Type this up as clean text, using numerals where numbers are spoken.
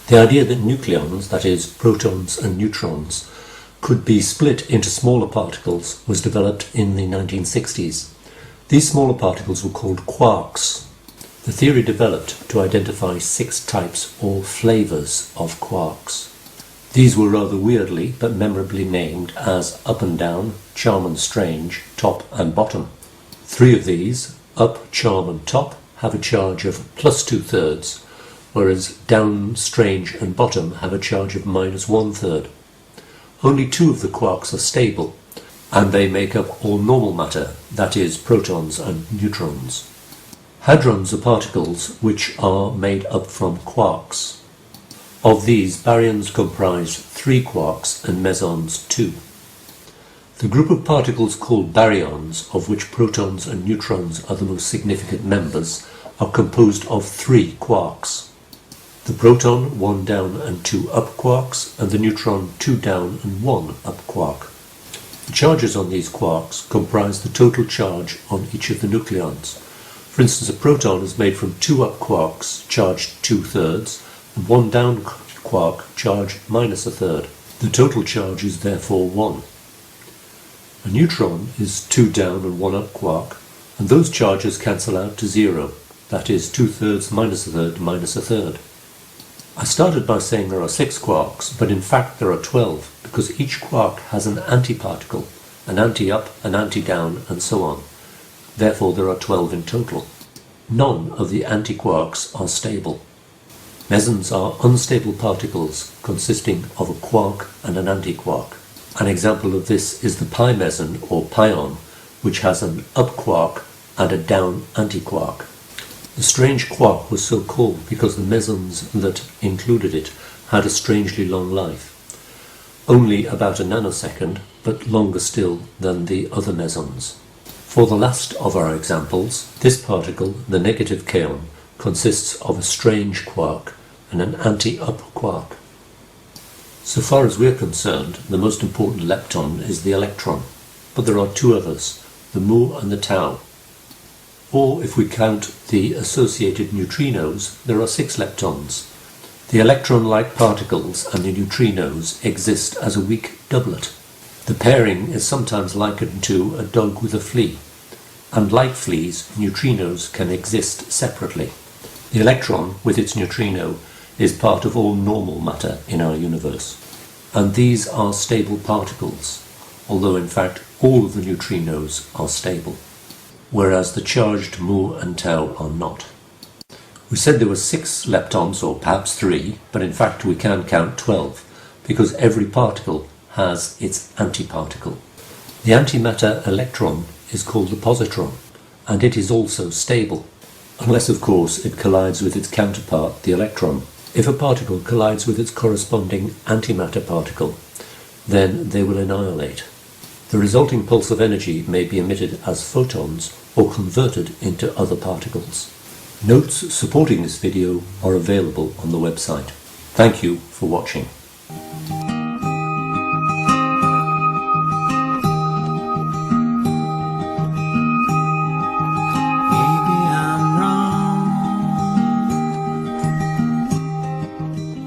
The idea that nucleons, that is, protons and neutrons, could be split into smaller particles was developed in the 1960s. These smaller particles were called quarks. The theory developed to identify 6 types or flavours of quarks. These were rather weirdly but memorably named as up and down, charm and strange, top and bottom. 3 of these, up, charm and top, have a charge of plus 2/3, whereas down, strange and bottom have a charge of minus 1/3. Only 2 of the quarks are stable, and they make up all normal matter, that is, protons and neutrons. Hadrons are particles which are made up from quarks. Of these, baryons comprise 3 quarks and mesons 2. The group of particles called baryons, of which protons and neutrons are the most significant members, are composed of 3 quarks. The proton, 1 down and 2 up quarks, and the neutron, 2 down and 1 up quark. The charges on these quarks comprise the total charge on each of the nucleons. For instance, a proton is made from 2 up quarks, charged 2/3, and 1 down quark, charged minus 1/3. The total charge is therefore 1. A neutron is 2 down and 1 up quark, and those charges cancel out to 0, that is 2/3 minus 1/3 minus 1/3. I started by saying there are 6 quarks, but in fact there are 12, because each quark has an antiparticle, an anti-up, an anti-down, and so on. Therefore there are 12 in total. None of the antiquarks are stable. Mesons are unstable particles consisting of a quark and an antiquark. An example of this is the pi meson or pion, which has an up quark and a down antiquark. The strange quark was so called because the mesons that included it had a strangely long life, only about a nanosecond, but longer still than the other mesons. For the last of our examples, this particle, the negative kaon, consists of a strange quark and an anti-up quark. So far as we're concerned, the most important lepton is the electron, but there are 2 others, the mu and the tau. Or, if we count the associated neutrinos, there are 6 leptons. The electron-like particles and the neutrinos exist as a weak doublet. The pairing is sometimes likened to a dog with a flea, and like fleas, neutrinos can exist separately. The electron, with its neutrino, is part of all normal matter in our universe, and these are stable particles, although in fact all of the neutrinos are stable, whereas the charged mu and tau are not. We said there were 6 leptons, or perhaps 3, but in fact we can count 12, because every particle has its antiparticle. The antimatter electron is called the positron, and it is also stable, unless of course it collides with its counterpart, the electron. If a particle collides with its corresponding antimatter particle, then they will annihilate. The resulting pulse of energy may be emitted as photons or converted into other particles. Notes supporting this video are available on the website. Thank you for watching.